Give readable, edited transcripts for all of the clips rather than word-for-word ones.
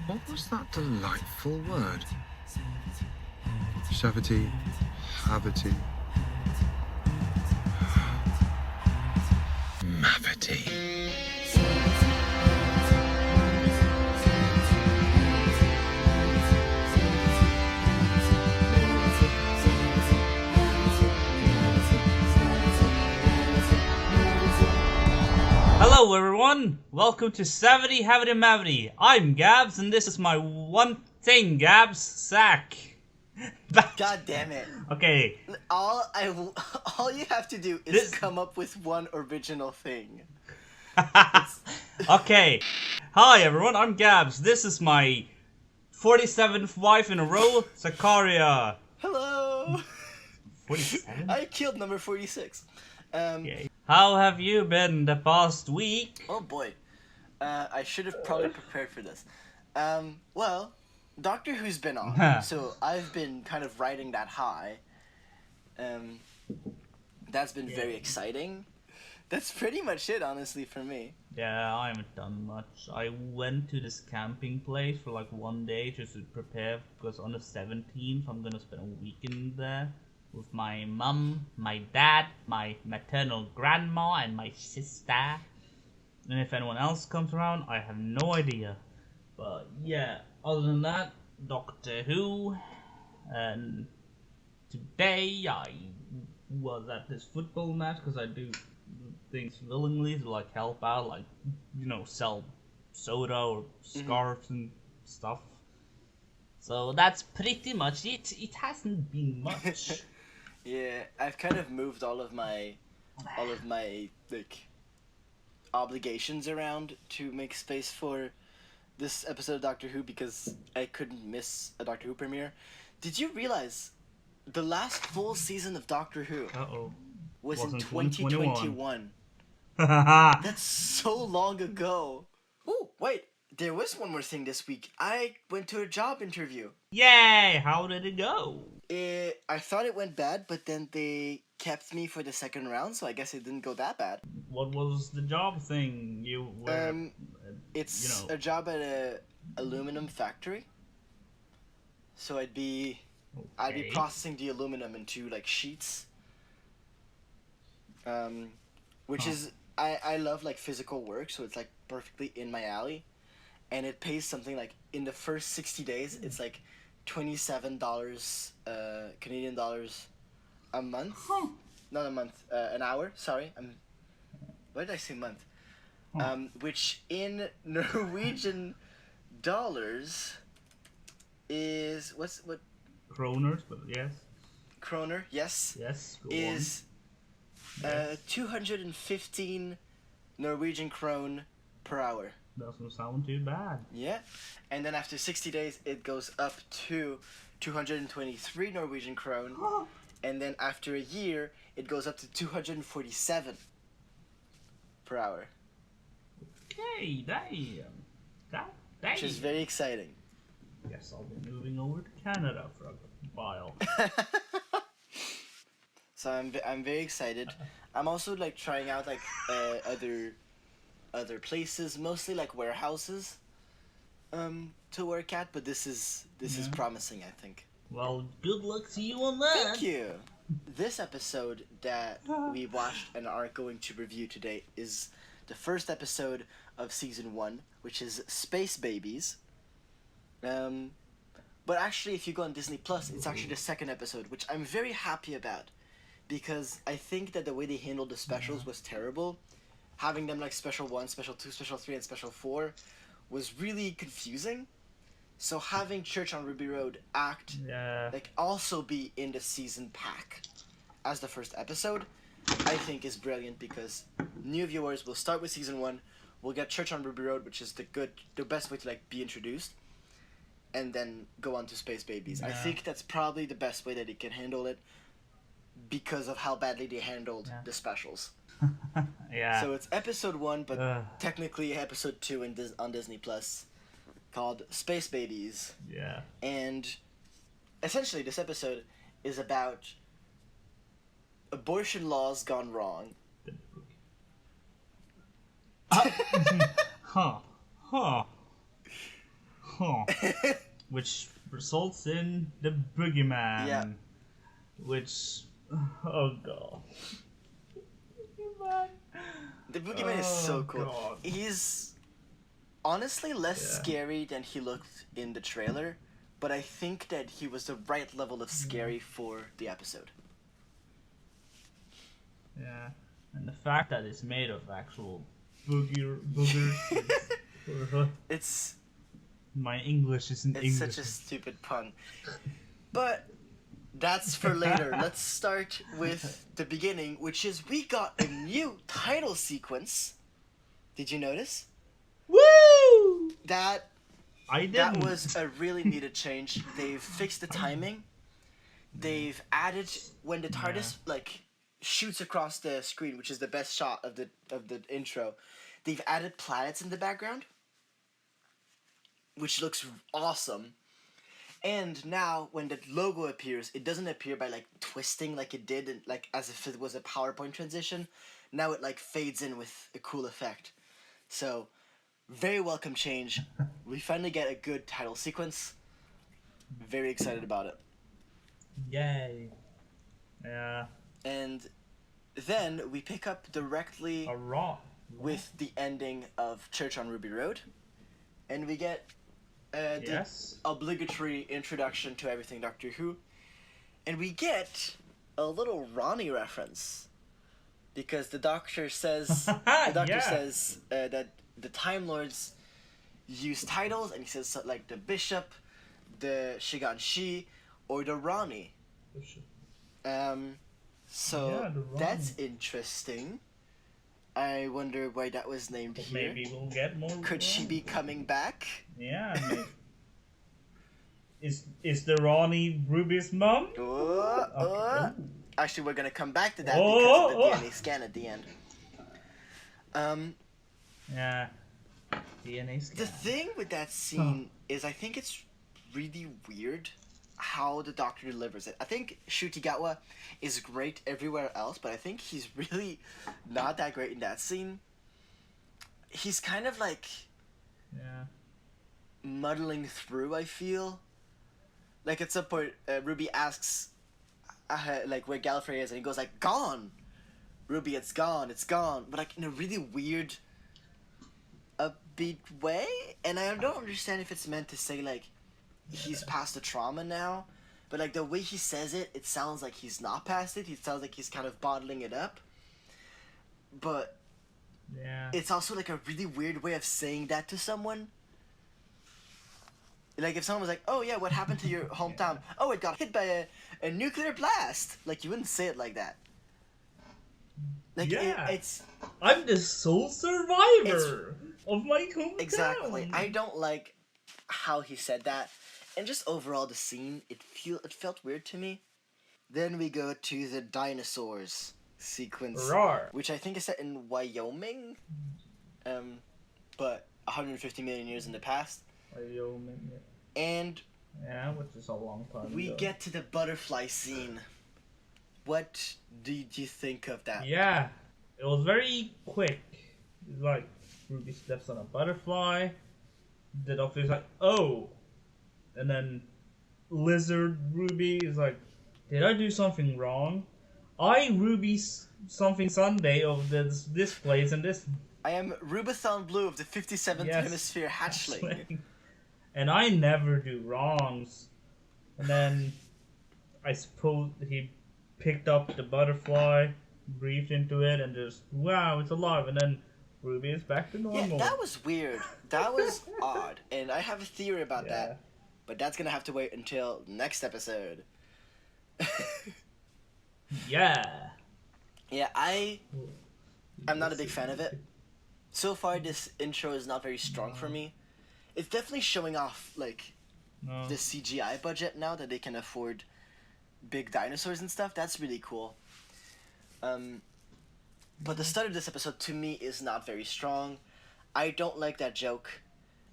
What was that delightful word? Shavity, havity, mavity. Hello everyone, welcome to Savity Havity Mavity. I'm Gabs and this is my one thing, Gabs, Zak. God damn it. Okay. All you have to do is come up with one original thing. Okay. Hi everyone, I'm Gabs. This is my 47th wife in a row, Zakaria. Hello. 47? I killed number 46. Okay. How have you been the past week? Oh boy. I should have probably prepared for this. Well, Doctor Who's been on, so I've been kind of riding that high. That's been very exciting. That's pretty much it, honestly, for me. Yeah, I haven't done much. I went to this camping place for like one day just to prepare, because on the 17th I'm gonna spend a weekend there with my mum, my dad, my maternal grandma, and my sister. And if anyone else comes around, I have no idea. But yeah, other than that, Doctor Who. And today I was at this football match because I do things willingly to like help out, like, you know, sell soda or scarves and stuff. So that's pretty much it. It hasn't been much. Yeah, I've kind of moved all of my like obligations around to make space for this episode of Doctor Who because I couldn't miss a Doctor Who premiere. Did you realize the last full season of Doctor Who was in 2021? That's so long ago. Oh, wait. There was one more thing this week. I went to a job interview. Yay! How did it go? I thought it went bad, but then they kept me for the second round, so I guess it didn't go that bad. What was the job thing you were? It's a job at a aluminum factory. So I'd be processing the aluminum into like sheets. Which is I love like physical work, so it's like perfectly in my alley. And it pays something like in the first 60 days, it's like $27 Canadian dollars a month. Not a month, an hour. Sorry, why did I say month? Which in Norwegian dollars is what? Kroners, but yes. Kroner, yes. Yes. Is 215 Norwegian krone per hour. Doesn't sound too bad. Yeah, and then after 60 days, it goes up to 223 Norwegian krone, and then after a year, it goes up to 247 per hour. Okay, damn. Which is very exciting. Guess I'll be moving over to Canada for a while. So I'm very excited. I'm also like trying out like other places, mostly like warehouses, to work at. But this is promising, I think. Well, good luck to you on that. Thank you. This episode that we watched and are going to review today is the first episode of season 1, which is Space Babies. But actually, if you go on Disney Plus, it's actually the second episode, which I'm very happy about, because I think that the way they handled the specials was terrible. Having them like Special 1, Special 2, Special 3, and Special 4 was really confusing. So having Church on Ruby Road like also be in the season pack as the first episode, I think is brilliant, because new viewers will start with season 1, will get Church on Ruby Road, which is the best way to like be introduced, and then go on to Space Babies. I think that's probably the best way that they can handle it, because of how badly they handled the specials. Yeah. So it's episode 1, but technically episode 2 on Disney Plus, called Space Babies. Yeah. And essentially this episode is about abortion laws gone wrong. Huh. Huh. Huh. Which results in the boogeyman. Yeah. Which. Oh god. Boogeyman. The boogeyman is so cool. God. He's honestly less Yeah. scary than he looked in the trailer, but I think that he was the right level of scary for the episode. Yeah. And the fact that it's made of actual boogers. It's My English isn't it's English. such a stupid pun. But that's for later. Let's start with the beginning, which is we got a new title sequence. Did you notice? Woo! That I didn't. that was a really needed change. They've fixed the timing. They've added when the TARDIS like shoots across the screen, which is the best shot of the intro. They've added planets in the background, which looks awesome. And now when the logo appears, it doesn't appear by like twisting like it did, like as if it was a PowerPoint transition. Now it like fades in with a cool effect. So, very welcome change. We finally get a good title sequence. Very excited about it. Yay. Yeah. And then we pick up directly A raw. with the ending of Church on Ruby Road. And we get the Yes. obligatory introduction to everything Doctor Who. And we get a little Ronnie reference. Because the Doctor says Yeah. says that the Time Lords use titles, and he says so, like the Bishop, the Shiganshi, or the Ronnie. So Yeah, the Ronnie. that's interesting. I wonder why that was named But here. maybe we'll get more. Could she be coming back? Yeah. Maybe. Is the Ronnie Ruby's mom? Oh. Actually, we're gonna come back to that Oh, because of the DNA scan at the end. Yeah. DNA scan. The thing with that scene is I think it's really weird how the Doctor delivers it. I think Shutigawa is great everywhere else, but I think he's really not that great in that scene. He's kind of like Yeah. muddling through, I feel. Like at some point, Ruby asks like where Gallifrey is, and he goes like, "Gone! Ruby, it's gone, it's gone." But like in a really weird, upbeat way. And I don't understand if it's meant to say like he's past the trauma now, but like the way he says it, it sounds like he's not past it. He sounds like he's kind of bottling it up. But Yeah. it's also like a really weird way of saying that to someone. Like if someone was like, "Oh yeah, what happened to your hometown?" "Oh, it got hit by a nuclear blast." Like you wouldn't say it like that. Like Yeah. it's I'm the sole survivor of my hometown. exactly. I don't like how he said that, and just overall the scene. It felt weird to me. Then we go to the dinosaurs sequence, Roar. which I think is set in Wyoming, but 150 million years in the past. And Yeah, which is a long time we ago. get to the butterfly scene. What did you think of that? Yeah, it was very quick. It's like Ruby steps on a butterfly. The Doctor's like, "Oh," and then Lizard Ruby is like, "Did I do something wrong? I Ruby's something Sunday of this place and this I am Rubathon Blue of the 57th Yes. Hemisphere Hatchling. and I never do wrongs." And then I suppose he picked up the butterfly, breathed into it, and just wow, it's alive. And then Ruby is back to normal. Yeah, that was weird. That was odd. And I have a theory about that, but that's gonna have to wait until next episode. Yeah. Yeah, I'm not a big fan of it. So far, this intro is not very strong for me. It's definitely showing off, like, No. the CGI budget now that they can afford big dinosaurs and stuff. That's really cool. But the start of this episode, to me, is not very strong. I don't like that joke.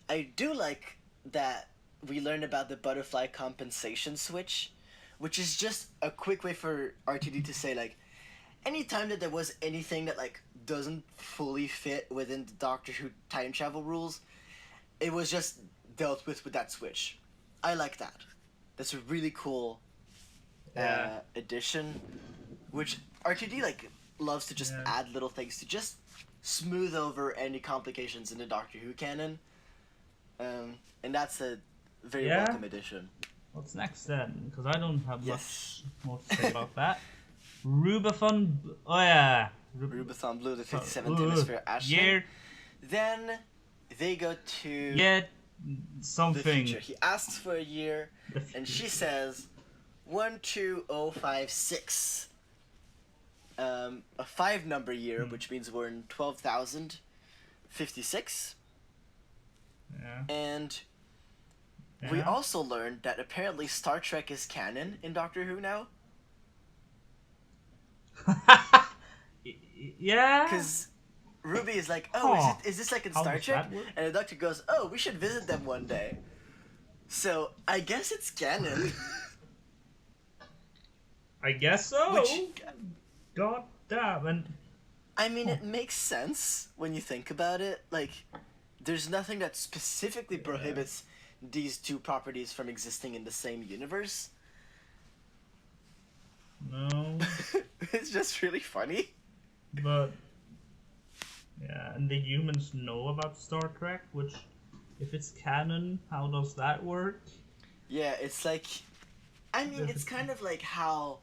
I do like that we learned about the butterfly compensation switch, which is just a quick way for RTD to say, like, anytime that there was anything that, like, doesn't fully fit within the Doctor Who time travel rules, it was just dealt with that switch. I like that. That's a really cool addition, which R2D like loves to just add little things to just smooth over any complications in the Doctor Who canon, and that's a very welcome addition. What's next then? Because I don't have much more to say about that. Rubathon. Oh yeah. Rubathon Blue, the 57th Hemisphere Ashley. Year. Then they go to Yeah. Something. the future. He asks for a year, and she says 12056. A 5-number year, which means we're in 12,056. Yeah. And we also learned that apparently Star Trek is canon in Doctor Who now. Yeah. Because Ruby is like, oh, is this like in Star Trek? And the Doctor goes, oh, we should visit them one day. So I guess it's canon. I guess so. God damn. And I mean, it makes sense when you think about it. Like, there's nothing that specifically prohibits these two properties from existing in the same universe. No. It's just really funny. But yeah, and the humans know about Star Trek, which, if it's canon, how does that work? Yeah, it's like, I mean, it's kind of like how,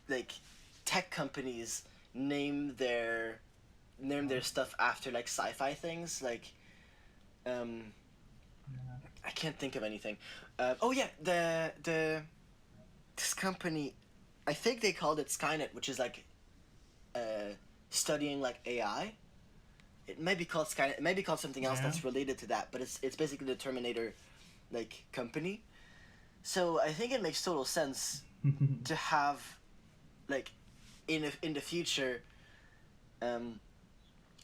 like, tech companies name their stuff after like sci-fi things. Like, I can't think of anything. Oh yeah, this company, I think they called it Skynet, which is like studying like AI. It might be called Skynet. It might be called something else that's related to that, but it's basically the Terminator like company. So I think it makes total sense to have like in the future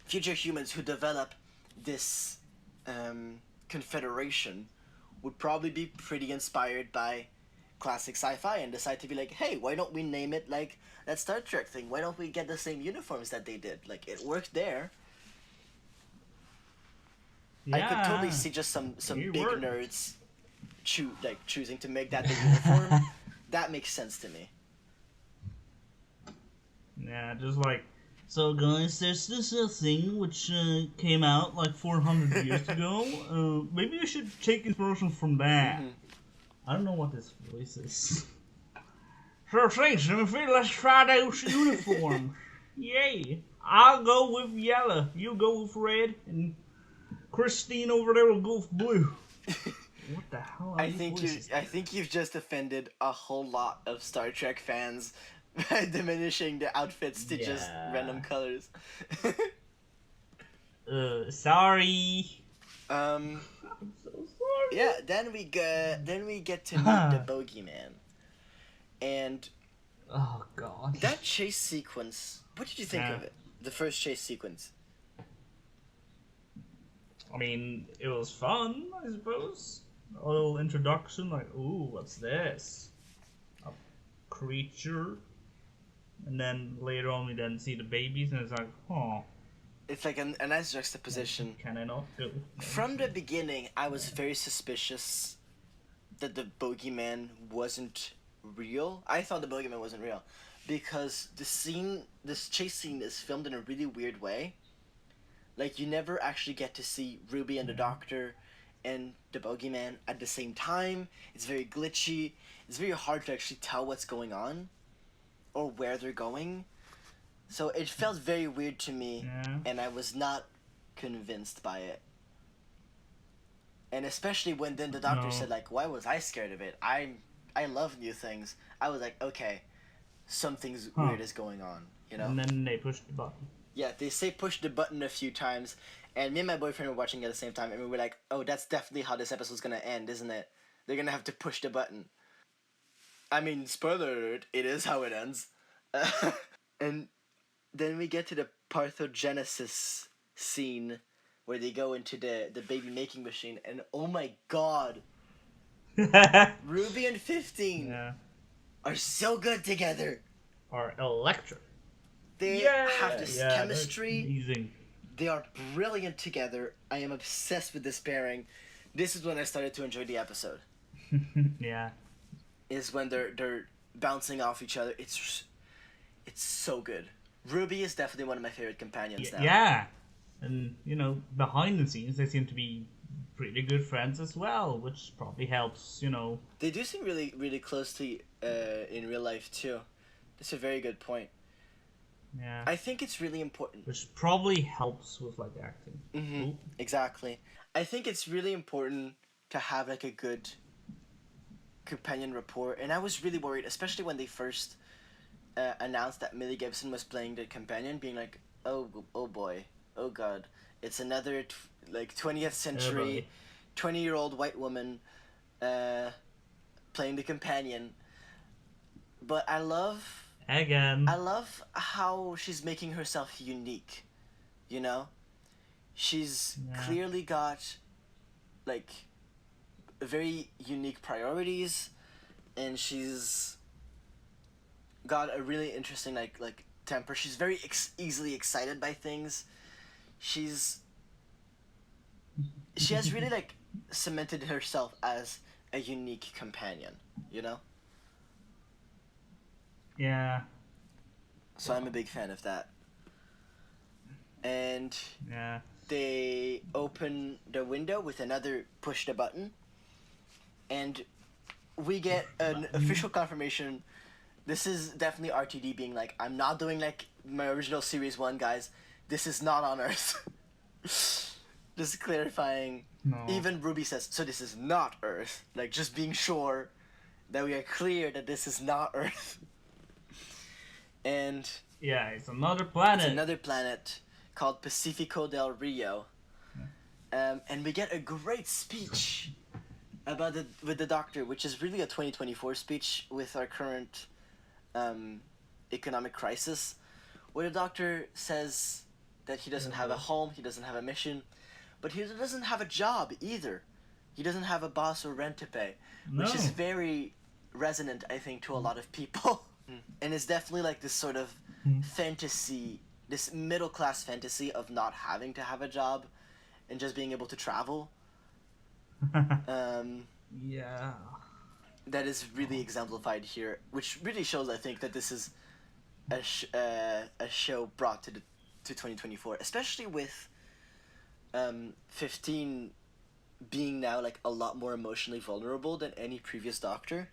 future humans who develop this confederation would probably be pretty inspired by classic sci-fi and decide to be like, hey, why don't we name it like that Star Trek thing? Why don't we get the same uniforms that they did? Like, it worked there. Yeah, I could totally see just some big nerds choosing to make that the uniform. That makes sense to me. Yeah, just like, so guys, there's this thing which came out like 400 years ago. Maybe you should take inspiration from that. Mm-hmm. I don't know what this voice is. So thanks, let's try those uniforms. Yay! I'll go with yellow, you go with red, and Christine over there will go with blue. What the hell? I think you've just offended a whole lot of Star Trek fans by diminishing the outfits to just random colors. Sorry. I'm so sorry. Yeah, then we get to meet the Bogeyman. And oh god. That chase sequence, what did you think of it? The first chase sequence. I mean, it was fun, I suppose. A little introduction, like, ooh, what's this? A creature. And then later on we then see the babies and it's like, oh. It's like a nice juxtaposition. Can I not go? From the beginning, I was very suspicious that the Bogeyman wasn't real. I thought the Bogeyman wasn't real. Because this chase scene is filmed in a really weird way. Like, you never actually get to see Ruby and the Doctor and the Bogeyman at the same time. It's very glitchy. It's very hard to actually tell what's going on or where they're going. So it felt very weird to me, and I was not convinced by it. And especially when then the Doctor said, like, why was I scared of it? I love new things. I was like, okay, something's weird is going on, you know? And then they pushed the button. Yeah, they say push the button a few times, and me and my boyfriend were watching at the same time, and we were like, oh, that's definitely how this episode's gonna end, isn't it? They're gonna have to push the button. I mean, spoiler alert, it is how it ends. And then we get to the parthenogenesis scene where they go into the baby making machine, and oh my god, Ruby and 15 are so good together. Are electric. They have this chemistry. Amazing. They are brilliant together. I am obsessed with this pairing. This is when I started to enjoy the episode. Yeah. Is when they're bouncing off each other. It's so good. Ruby is definitely one of my favorite companions now. Yeah. And, you know, behind the scenes, they seem to be pretty good friends as well, which probably helps, you know. They do seem really, really close to in real life, too. That's a very good point. Yeah. I think it's really important. Which probably helps with, like, acting. Mm-hmm. Ooh. Exactly. I think it's really important to have, like, a good companion rapport. And I was really worried, especially when they first announced that Millie Gibson was playing the companion, being like, oh boy, oh god, it's another 20th century 20-year-old white woman playing the companion. But I love how she's making herself unique, you know? She's clearly got like very unique priorities, and she's got a really interesting like temper. She's very easily excited by things. She has really like cemented herself as a unique companion, you know? Yeah. So I'm a big fan of that. And Yeah. they open the window with another push the button, and we get an official confirmation. This is definitely RTD being like, I'm not doing like my original Series 1, guys. This is not on Earth. Just clarifying. No. Even Ruby says, so this is not Earth. Like, just being sure that we are clear that this is not Earth. And yeah, it's another planet. it's another planet called Pacifico del Rio. And we get a great speech about with the doctor, which is really a 2024 speech with our current economic crisis, where the doctor says that he doesn't have a home, he doesn't have a mission, but he doesn't have a job either. He doesn't have a boss or rent to pay, which is very resonant, I think, to a lot of people. And it's definitely like this sort of fantasy, this middle-class fantasy of not having to have a job and just being able to travel. Yeah. That is really exemplified here, which really shows, I think, that this is a show brought to 2024, especially with 15 being now like a lot more emotionally vulnerable than any previous Doctor.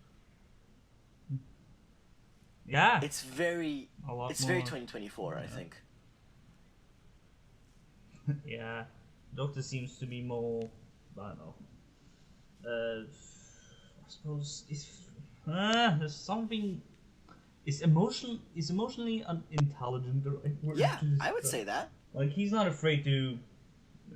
Yeah. It's very more. 2024, I think. Yeah. Doctor seems to be more, I don't know. I suppose there's something. Is emotionally unintelligent the right word? Yeah, I would say that. Like, he's not afraid to.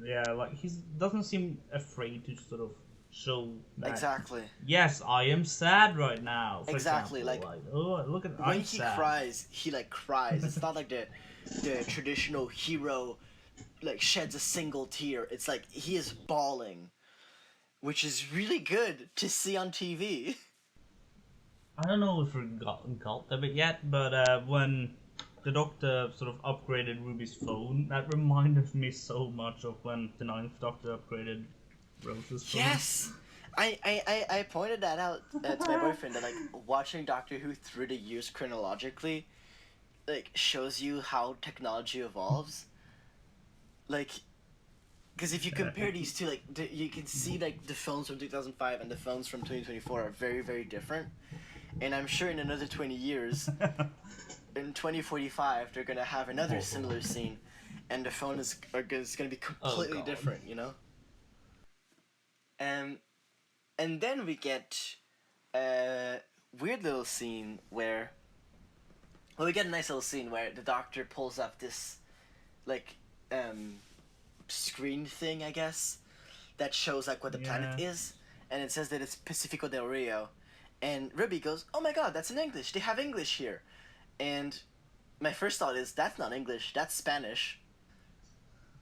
Yeah, like he doesn't seem afraid to sort of show that. Exactly. Yes, I am sad right now. For Exactly, example. like, oh, look at when I'm he sad. cries, he like cries. It's not like the traditional hero like sheds a single tear. It's like he is bawling, which is really good to see on TV. I don't know if we got a bit yet, but when the Doctor sort of upgraded Ruby's phone, that reminded me so much of when the 9th Doctor upgraded Rose's phone. Yes! I pointed that out to my boyfriend, that like watching Doctor Who through the years chronologically like shows you how technology evolves. Like, because if you compare these two, like you can see like the phones from 2005 and the phones from 2024 are very, very different. And I'm sure in another 20 years, in 2045, they're gonna have another similar scene, and the phone is gonna be completely different, you know. And then we get a weird little scene where, well, we get a nice little scene where the Doctor pulls up this, like, screen thing, I guess, that shows like what the planet is, and it says that it's Pacifico del Rio. And Ruby goes, oh my god, that's in English. They have English here. And my first thought is, that's not English, that's Spanish.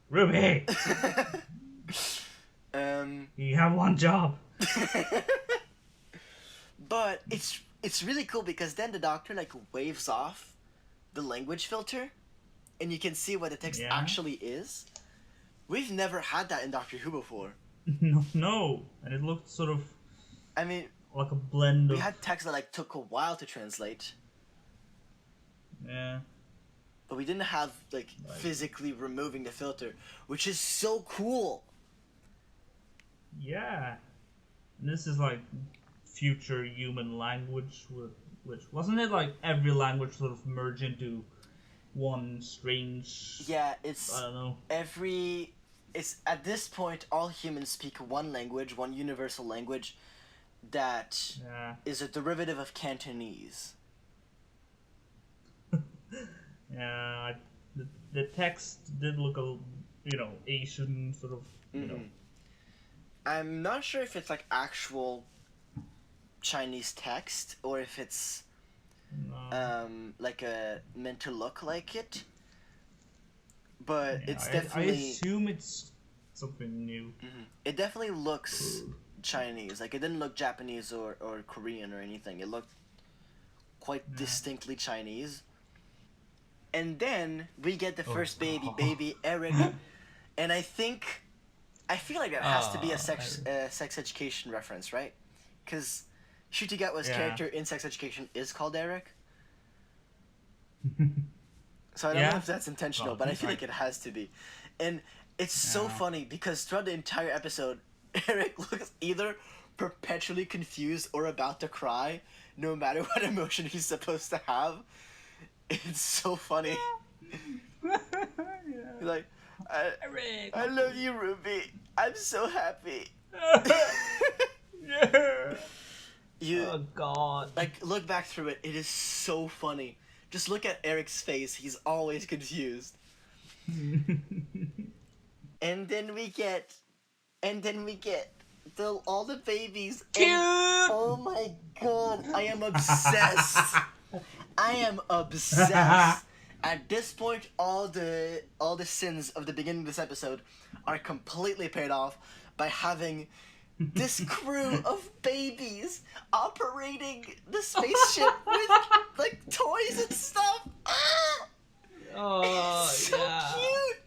Ruby! You have one job. But it's really cool because then the Doctor like waves off the language filter, and you can see what the text actually is. We've never had that in Doctor Who before. No, and it looked sort of I mean, like a blend we of had text that like took a while to translate, yeah. but we didn't have like physically removing the filter, which is so cool. Yeah, and this is like future human language, which wasn't it like every language sort of merge into one strange. Yeah, it's I don't know. It's at this point all humans speak one language, one universal language that is a derivative of Cantonese. Yeah, the text did look Asian sort of, you know. I'm not sure if it's like actual Chinese text or if it's like meant to look like it. But it's definitely. I assume it's something new. It definitely looks Chinese. Like it didn't look Japanese or Korean or anything. It looked quite distinctly Chinese. And then we get the first baby Eric, and I feel like that has to be a sex education reference, right? Because Ncuti Gatwa's character in Sex Education is called Eric. So I don't know if that's intentional, but I feel like it has to be. And it's so funny because throughout the entire episode, Eric looks either perpetually confused or about to cry, no matter what emotion he's supposed to have. It's so funny. He's like, I love you, Ruby. I'm so happy. Oh God! Like, look back through it. It is so funny. Just look at Eric's face. He's always confused. And then we get all the babies. Cute. Oh my God! I am obsessed. I am obsessed. At this point, all the sins of the beginning of this episode are completely paid off by having this crew of babies operating the spaceship with like toys and stuff. Ah! Oh, it's so cute.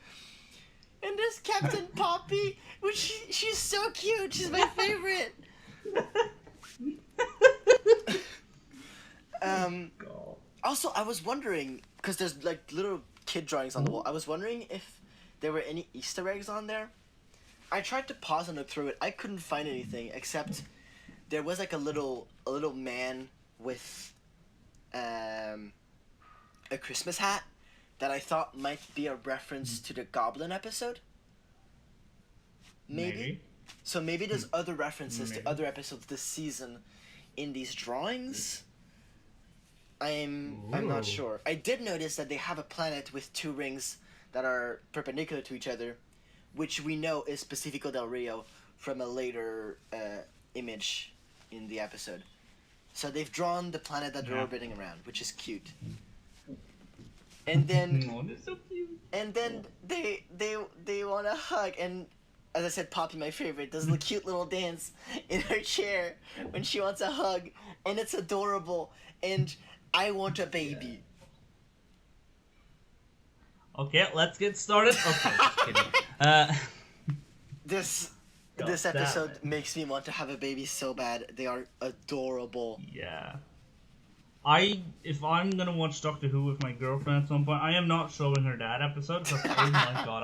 And there's Captain Poppy, which she's so cute. She's my favorite. Also, I was wondering, because there's like little kid drawings on the wall. I was wondering if there were any Easter eggs on there. I tried to pause and look through it. I couldn't find anything except there was like a little man with a Christmas hat that I thought might be a reference to the Goblin episode. Maybe. So maybe there's other references to other episodes this season in these drawings. I'm not sure. I did notice that they have a planet with two rings that are perpendicular to each other, which we know is Pacifico del Rio from a later image in the episode. So they've drawn the planet that they're orbiting around, which is cute. And then that's so cute. And then they want to hug, and as I said, Poppy, my favorite, does a cute little dance in her chair when she wants a hug, and it's adorable. And I want a baby. Okay, let's get started. Okay, just kidding. This episode makes me want to have a baby so bad. They are adorable. Yeah. If I'm gonna watch Doctor Who with my girlfriend at some point, I am not showing her that episode because oh my God,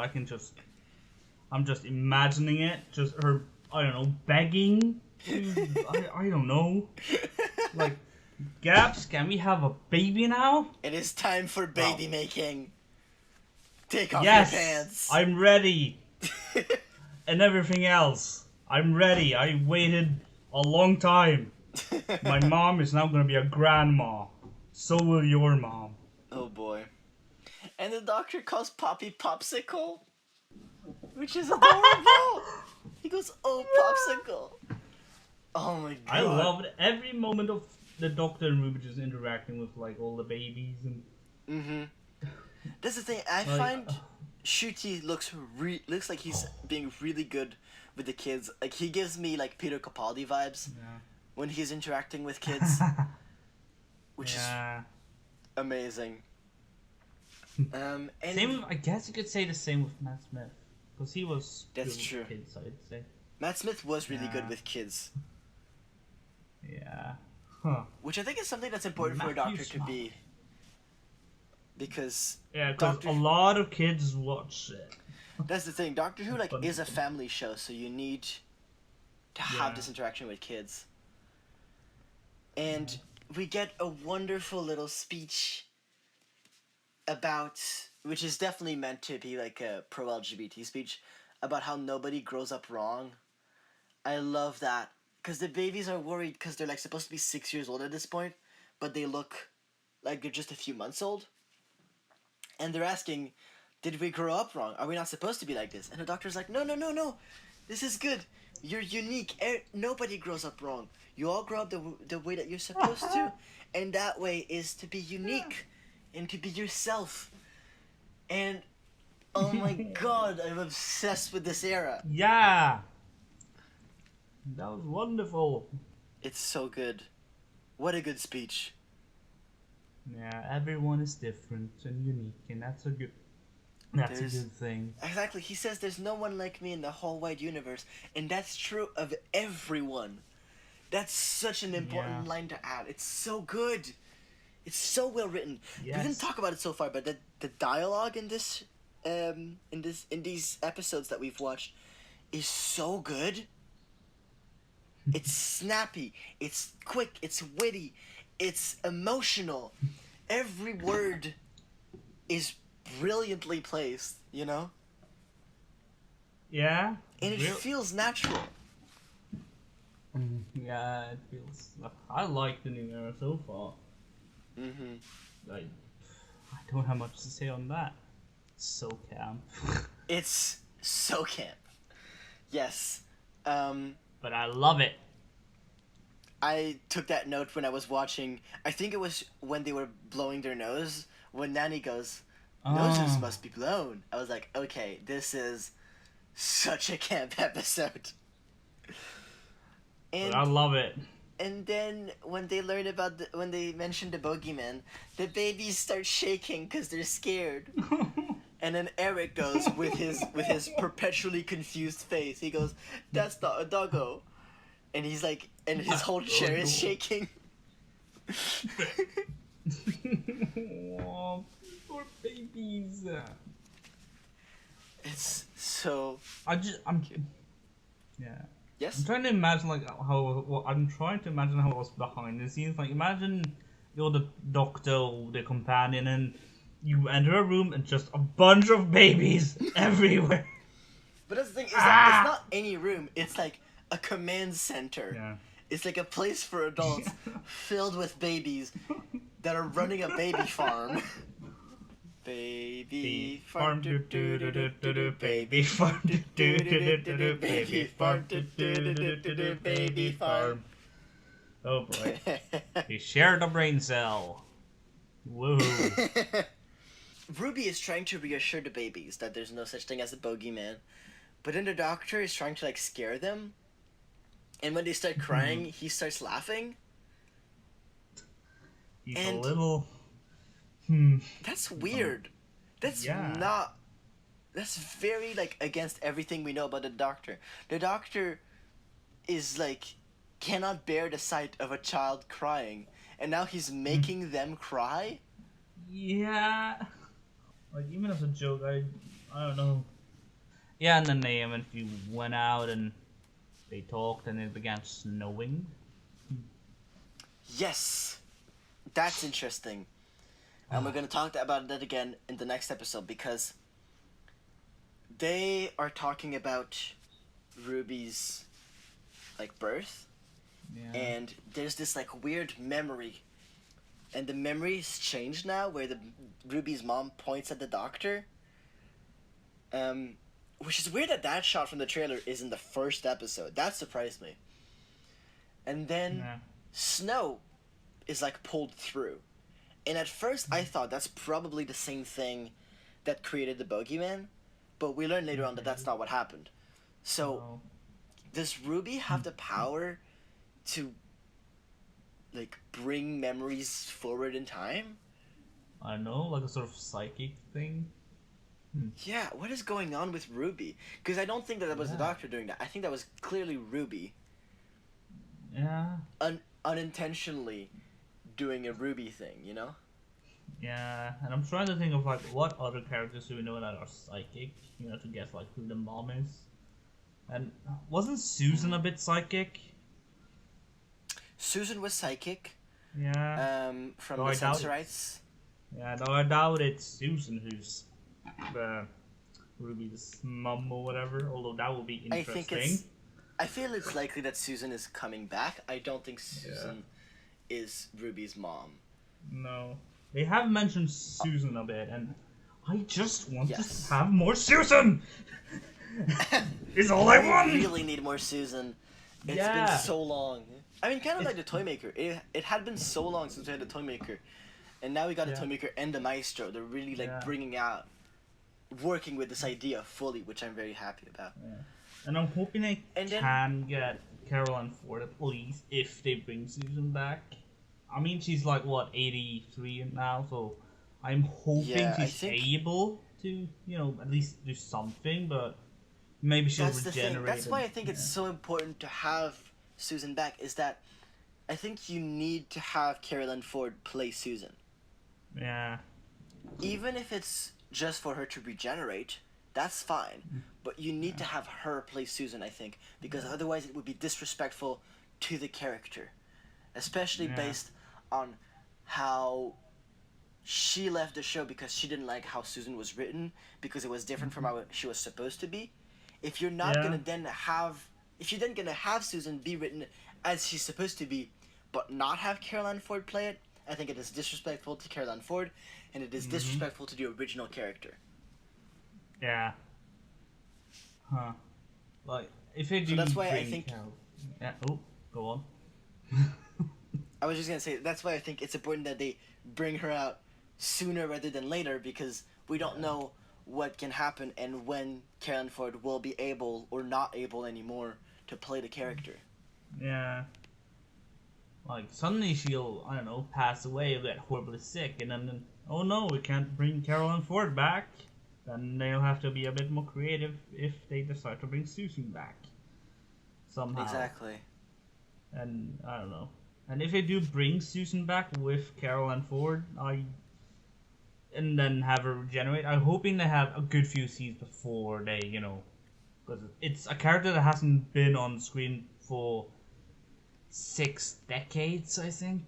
I'm just imagining it, just her, I don't know, begging. I don't know, like, Gabs, can we have a baby now? It is time for baby making. Take off yes, your pants. I'm ready. And everything else, I'm ready. I waited a long time. My mom is now gonna be a grandma. So will your mom. Oh boy. And the doctor calls Poppy Popsicle, which is adorable. He goes, oh, Popsicle. Oh my God. I loved every moment of the Doctor and Ruby just interacting with like all the babies and. That's the thing. I find Ncuti looks like he's being really good with the kids. Like he gives me like Peter Capaldi vibes when he's interacting with kids, which is amazing. And same. I guess you could say the same with Matt Smith. Because he was That's good true. with kids, I'd say. Matt Smith was really good Yeah. with kids, Yeah. Huh. which I think is something that's important for a Matthew doctor to be, because Yeah, because Doctor. a lot of kids watch it. That's the thing. Doctor Who like Fun. is a family show, so you need to have Yeah. this interaction with kids. And we get a wonderful little speech about, which is definitely meant to be like a pro LGBT speech, about how nobody grows up wrong. I love that, because the babies are worried because they're like supposed to be 6 years old at this point, but they look like they're just a few months old. And they're asking, did we grow up wrong? Are we not supposed to be like this? And the doctor's like, no, no, no, no. This is good. You're unique. Nobody grows up wrong. You all grow up the way that you're supposed to. And that way is to be unique and to be yourself. And, oh my god, I'm obsessed with this era. Yeah. That was wonderful. It's so good. What a good speech. Yeah, everyone is different and unique, and that's a good thing. Exactly. He says there's no one like me in the whole wide universe, and that's true of everyone. That's such an important line to add. It's so good. It's so well written. Yes. We didn't talk about it so far, but the dialogue in this in these episodes that we've watched is so good. It's snappy, it's quick, it's witty, it's emotional. Every word is brilliantly placed, you know? Yeah. And it feels natural. Yeah, it feels. I like the new era so far. Mm-hmm. Like, I don't have much to say on that. It's so camp. It's so camp. Yes. But I love it. I took that note when I was watching. I think it was when they were blowing their nose. When Nanny goes, "Noses must be blown." I was like, okay, this is such a camp episode. And But I love it. and then when they learn about when they mention the bogeyman, the babies start shaking because they're scared. And then Eric goes with his perpetually confused face. He goes, "That's not a doggo," and he's like, and his whole chair is shaking. Aw, poor babies. It's so. I'm. Yeah. Yes. I'm trying to imagine I'm trying to imagine how it was behind the scenes. Like, imagine you're the doctor or the companion, and you enter a room and just a bunch of babies everywhere. But that's the thing, is that it's not any room. It's like a command center. Yeah. It's like a place for adults filled with babies that are running a baby farm. Baby farm, do do do do do do. Baby farm, do do do do do. Baby farm, do do do do do. Baby farm. Oh boy. He shared a brain cell. Woohoo. Ruby is trying to reassure the babies that there's no such thing as a bogeyman, but then the doctor is trying to like scare them, and when they start crying, he starts laughing. He's And- a little. That's weird. That's Yeah. not. That's very like against everything we know about the doctor. The doctor is like cannot bear the sight of a child crying, and now he's making them cry. Yeah. Like, even as a joke, I don't know. Yeah, and then they eventually went out and they talked and it began snowing. Yes, that's interesting. And we're going to talk about that again in the next episode, because they are talking about Ruby's like birth, Yeah. and there's this like weird memory, and the memory's changed now, where the Ruby's mom points at the doctor. Which is weird that shot from the trailer is in the first episode. That surprised me. And then Yeah. snow is like pulled through. And at first I thought that's probably the same thing that created the bogeyman, but we learned later on that that's not what happened. So Oh. does Ruby have the power to like bring memories forward in time? I don't know, like a sort of psychic thing. Yeah, what is going on with Ruby? Because I don't think that was the Yeah. Doctor doing that. I think that was clearly Ruby Yeah. unintentionally doing a Ruby thing, you know? Yeah, and I'm trying to think of like what other characters do we know that are psychic, to guess like who the mom is. And wasn't Susan a bit psychic? Susan was psychic, Yeah. from Though the I doubt it. Sensorites. Yeah, though I doubt it's Susan who's the Ruby's mom or whatever. Although that would be I think interesting. I feel it's likely that Susan is coming back. I don't think Yeah. Susan is Ruby's mom. No, they have mentioned Susan a bit, and I just want Yes. to have more Susan. Is all I We want. really need more Susan. It's Yeah. been so long. I mean, kind of like the Toymaker. It had been so long since we had a Toymaker, and now we got a Yeah. Toymaker and the Maestro. They're really like Yeah. bringing out, working with this idea fully, which I'm very happy about. Yeah. And I'm hoping they And then- can get Caroline Ford at least if they bring Susan back. I mean, she's like what 83 now, so I'm hoping Yeah, I she's think- able to, at least do something. But maybe she'll That's the thing. regenerate. That's why I think it's so important to have Susan back. Is that I think you need to have Carolyn Ford play Susan, Yeah. even if it's just for her to regenerate. That's fine, but you need to have her play Susan. I think because otherwise it would be disrespectful to the character, especially Yeah. based on how she left the show because she didn't like how Susan was written because it was different from how she was supposed to be. If you're not Yeah. gonna then have, if you're then gonna have Susan be written as she's supposed to be, but not have Caroline Ford play it, I think it is disrespectful to Caroline Ford, and it is disrespectful to the original character. Yeah. Huh. Like if they do. that's why I bring think- Carol. Yeah. Oh, go on. I was just gonna say that's why I think it's important that they bring her out sooner rather than later because we don't know what can happen and when Caroline Ford will be able or not able anymore to play the character. Yeah. Like suddenly she'll, I don't know, pass away or get horribly sick, and then oh no, we can't bring Caroline Ford back. Then they'll have to be a bit more creative if they decide to bring Susan back somehow. Exactly. And I don't know. And if they do bring Susan back with Caroline Ford, and then have her regenerate, I'm hoping they have a good few scenes before they, because it's a character that hasn't been on screen for 6 decades, I think.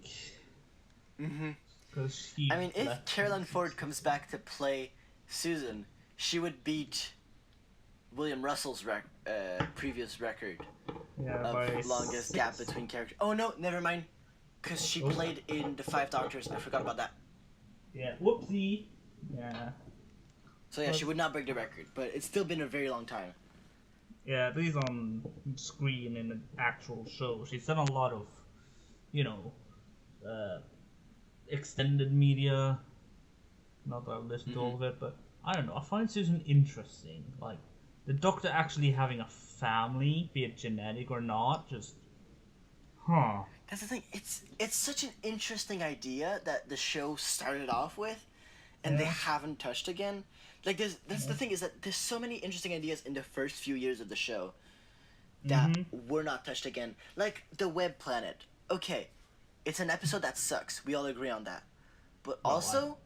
Mm-hmm. Because I mean, if Caroline Ford comes back to play Susan, she would beat William Russell's previous record of longest gap between characters. Oh no, never mind. Because she played in The Five Doctors. I forgot about that. Yeah, whoopsie. Yeah. So yeah, she would not break the record, but it's still been a very long time. Yeah, at least on screen in an actual show. She's done a lot of, extended media. Not that I've listened to all of it, but I don't know. I find Susan interesting. Like, the Doctor actually having a family, be it genetic or not, just... Huh. That's the thing. It's such an interesting idea that the show started off with, and they Yeah. haven't touched again. Like that's the thing is that there's so many interesting ideas in the first few years of the show that were not touched again. Like the Web Planet. Okay, it's an episode that sucks. We all agree on that. But also,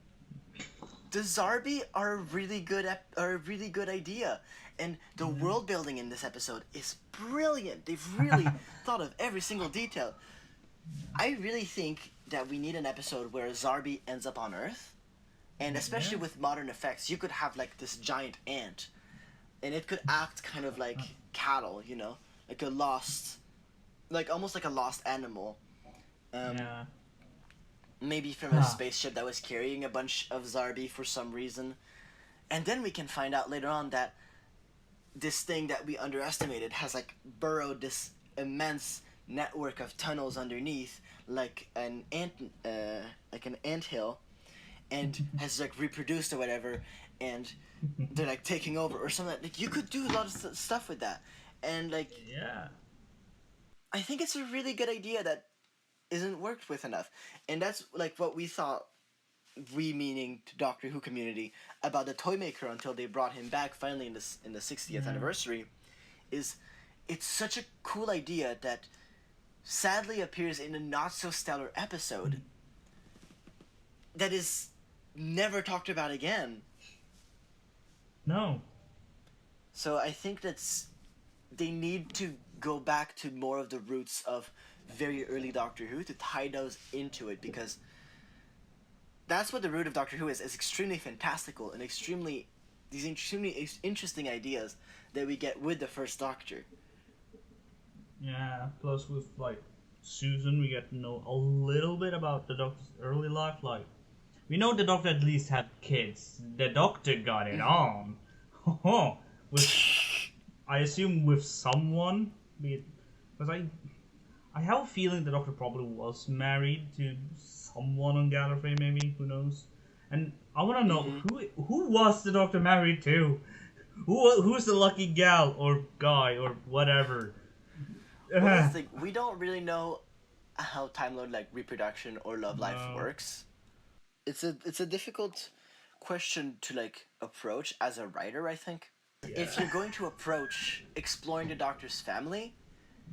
the Zarbi are a really good idea, and the world building in this episode is brilliant. They've really thought of every single detail. I really think that we need an episode where Zarbi ends up on Earth, and especially with modern effects, you could have like this giant ant, and it could act kind of like cattle, like a lost, like almost like a lost animal. Yeah. Maybe from a spaceship that was carrying a bunch of Zarbi for some reason. And then we can find out later on that this thing that we underestimated has like burrowed this immense network of tunnels underneath like an anthill and has like reproduced or whatever, and they're like taking over or something. Like you could do a lot of stuff with that. And like Yeah. I think it's a really good idea that isn't worked with enough, and that's like what we thought we meaning to Doctor Who community, about the Toymaker until they brought him back finally in the 60th anniversary, is it's such a cool idea that sadly appears in a not so stellar episode that is never talked about again. No. So I think they need to go back to more of the roots of very early Doctor Who to tie those into it, because that's what the root of Doctor Who is extremely fantastical and extremely interesting ideas that we get with the first Doctor. Yeah, plus with, like, Susan, we get to know a little bit about the Doctor's early life. Like, we know the Doctor at least had kids. The Doctor got it on. With, I assume with someone. Because I have a feeling the Doctor probably was married to someone on Gallifrey, maybe. Who knows? And I want to know, who was the Doctor married to? Who's the lucky gal or guy or whatever? Well, that's the thing. We don't really know how Time Lord like reproduction or love life works. It's a difficult question to like approach as a writer, I think. Yeah. If you're going to approach exploring the Doctor's family,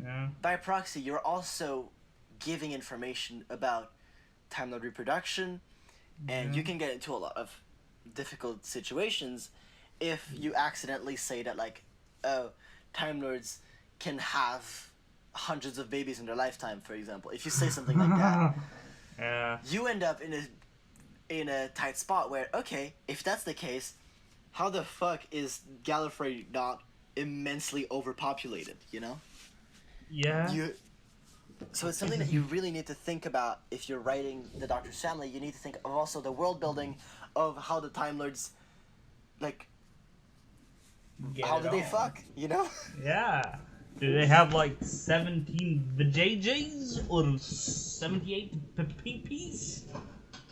Yeah. by proxy, you're also giving information about Time Lord reproduction, and you can get into a lot of difficult situations if you accidentally say that, like, oh, Time Lords can have hundreds of babies in their lifetime, for example. If you say something like that, Yeah. you end up in a tight spot where, okay, if that's the case, how the fuck is Gallifrey not immensely overpopulated, you know? Yeah. So it's something that you really need to think about if you're writing the Doctor's family. You need to think of also the world building of how the Time Lords, like, how do they fuck, you know? Yeah. Do they have like 17 vajayjays or 78 PPs?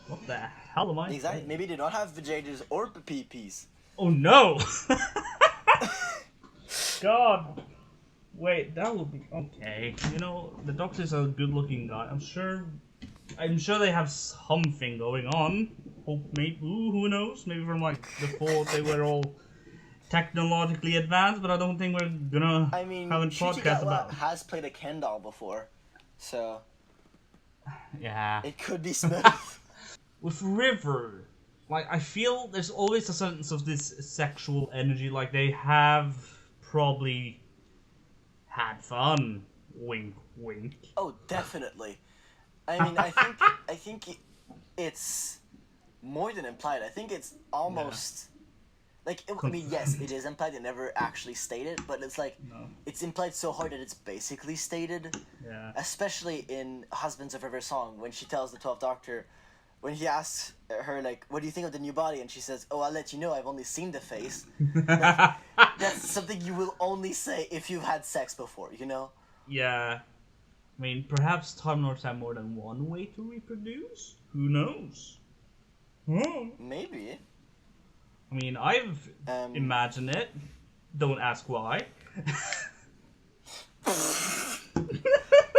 What the hell am I Exactly. saying? Maybe they don't have vajayjays or PPs. Oh no! God. Wait, that would be okay. You know, the Doctor's a good-looking guy. I'm sure they have something going on. Hope maybe who knows? Maybe from like before they were all technologically advanced, but I don't think we're gonna have a podcast about it. has played a Ken doll before, so Yeah. it could be smooth. With River, like, I feel there's always a sense of this sexual energy, like they have probably had fun. Wink, wink. Oh, definitely. I mean, I think it's more than implied. I think it's almost I mean, yes, it is implied. It never actually stated, but it's like it's implied so hard that it's basically stated. Yeah. Especially in Husbands of River Song, when she tells the 12th Doctor, when he asks her, like, what do you think of the new body? And she says, oh, I'll let you know, I've only seen the face. That's something you will only say if you've had sex before, you know? Yeah. I mean, perhaps Time Lords have more than one way to reproduce? Who knows? Maybe. I mean, I've imagined it. Don't ask why.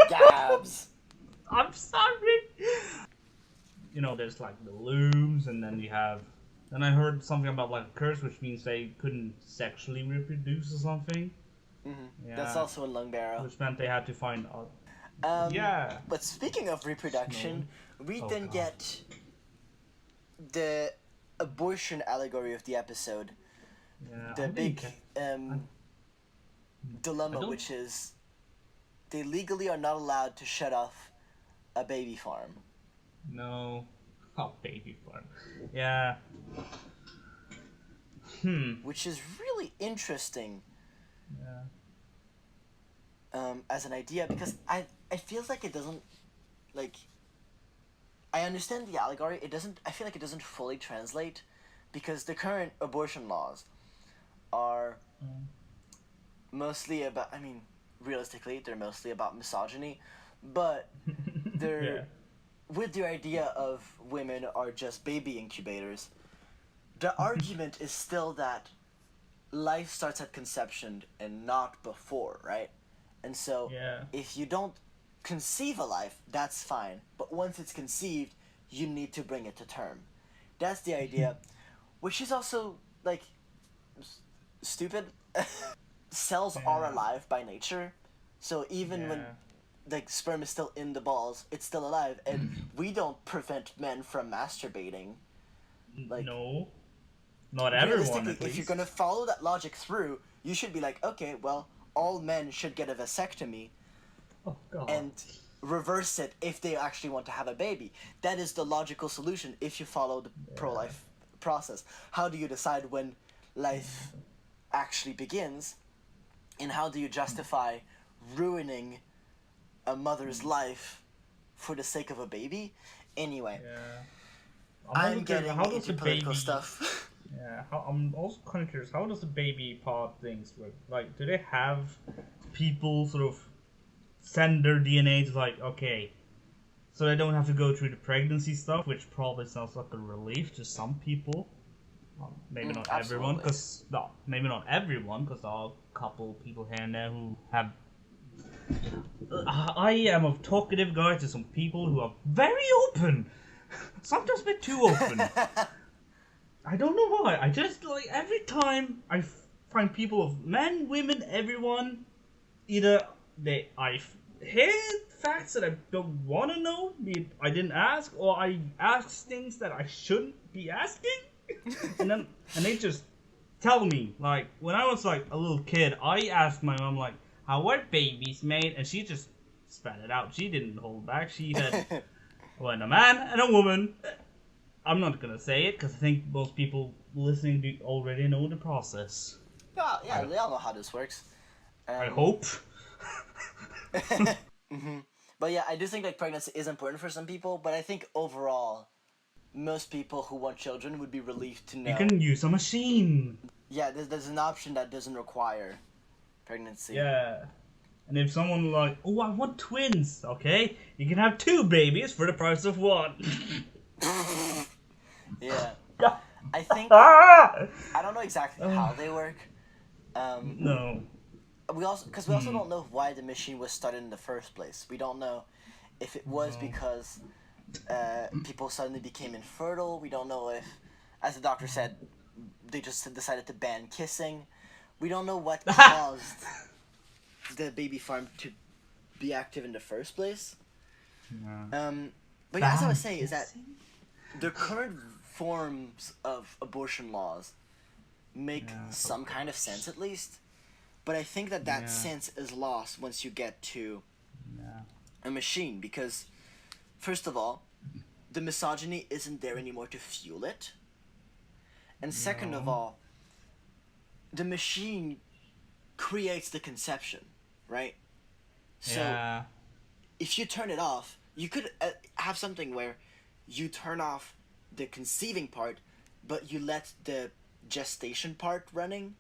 Gabs! I'm sorry! You know, there's like the looms, and then you have... Then I heard something about like a curse, which means they couldn't sexually reproduce or something. Mm-hmm. Yeah. That's also in Lungbarrow. Which meant they had to find out. Yeah. But speaking of reproduction, we then get the abortion allegory of the episode. Yeah, The big dilemma, which is they legally are not allowed to shut off a baby farm. No. Oh, baby farm. Yeah. Which is really interesting. Yeah. As an idea, because I feel like it doesn't, like, I understand the allegory, I feel like it doesn't fully translate, because the current abortion laws are mostly about, I mean, realistically, they're mostly about misogyny, but they're, with the idea of women are just baby incubators, the argument is still that life starts at conception and not before, right? And so, if you don't conceive a life, that's fine. But once it's conceived, you need to bring it to term. That's the idea, which is also like stupid. Cells are Yeah. alive by nature, so even when Yeah. the sperm is still in the balls, it's still alive, and we don't prevent men from masturbating. Like No, not everyone realistically, at if you're gonna least. follow that logic through, you should be like, okay, well, all men should get a vasectomy Oh God. and reverse it if they actually want to have a baby. That is the logical solution if you follow the Yeah. pro-life process. How do you decide when life actually begins, and how do you justify ruining a mother's life for the sake of a baby? Anyway, Yeah. I'm also I'm curious. getting How does into the political baby? stuff. Yeah. I'm also kind of curious. How does the baby part things work? Like, do they have people sort of send their DNA to like, okay, so they don't have to go through the pregnancy stuff, which probably sounds like a relief to some people. Maybe not everyone, Absolutely. because no, maybe not everyone, because there are a couple people here and there who have. I am a talkative guy to some people who are very open, sometimes a bit too open. I don't know why. I just like every time find people of men, women, everyone. Either hear facts that I don't want to know, I didn't ask, or I ask things that I shouldn't be asking, and they just tell me. Like when I was like a little kid, I asked my mom like, "How are babies made?" and she just spat it out. She didn't hold back. She said, "When a man and a woman." I'm not gonna say it because I think most people listening do already know the process. Yeah, yeah, I they all know how this works. I Um, hope. but yeah, I do think like pregnancy is important for some people, but I think overall, most people who want children would be relieved to You know. can use a machine. Yeah, there's an option that doesn't require pregnancy. Yeah. And if someone like, oh, I want twins, okay, you can have two babies for the price of one. Yeah, Yeah. I think Ah! I don't know exactly how they work. No. We also don't know why the machine was started in the first place. We don't know if it was No. because people suddenly became infertile. We don't know if, as the doctor said, they just decided to ban kissing. We don't know what caused the baby farm to be active in the first place. But yeah, as I was saying, is that the current forms of abortion laws make some kind of sense at least. But I think that Yeah. sense is lost once you get to Yeah. a machine because, first of all, the misogyny isn't there anymore to fuel it. And second of No. all, the machine creates the conception, right? So Yeah. if you turn it off, you could have something where you turn off the conceiving part, but you let the gestation part running.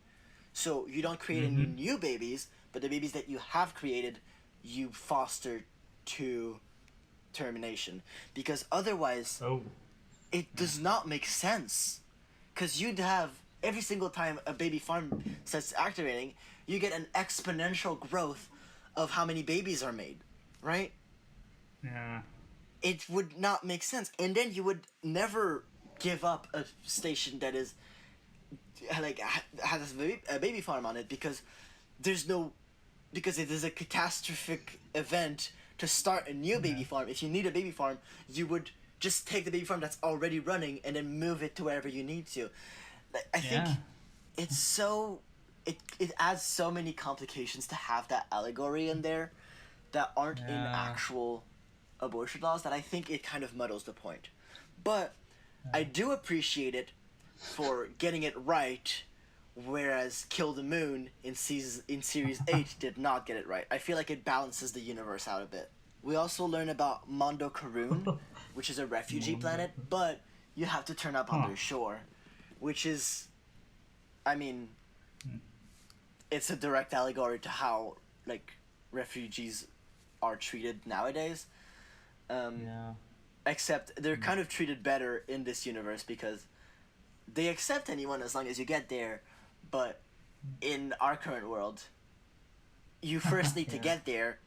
So you don't create any new babies, but the babies that you have created, you foster to termination. Because otherwise, Oh. it does not make sense. Because you'd have every single time a baby farm starts activating, you get an exponential growth of how many babies are made, right? Yeah. It would not make sense. And then you would never give up a station that is like has a baby farm on it because it is a catastrophic event to start a new baby farm. If you need a baby farm, you would just take the baby farm that's already running and then move it to wherever you need to. I think Yeah. it's so it adds so many complications to have that allegory in there that aren't in actual abortion laws that I think it kind of muddles the point. But I do appreciate it for getting it right, whereas Kill the Moon in Series 8 did not get it right. I feel like it balances the universe out a bit. We also learn about Mondo Karun, which is a refugee planet, but you have to turn up on their shore, which is, I mean, it's a direct allegory to how, like, refugees are treated nowadays. Yeah. Except they're kind of treated better in this universe because they accept anyone as long as you get there, but in our current world, you first need to get there,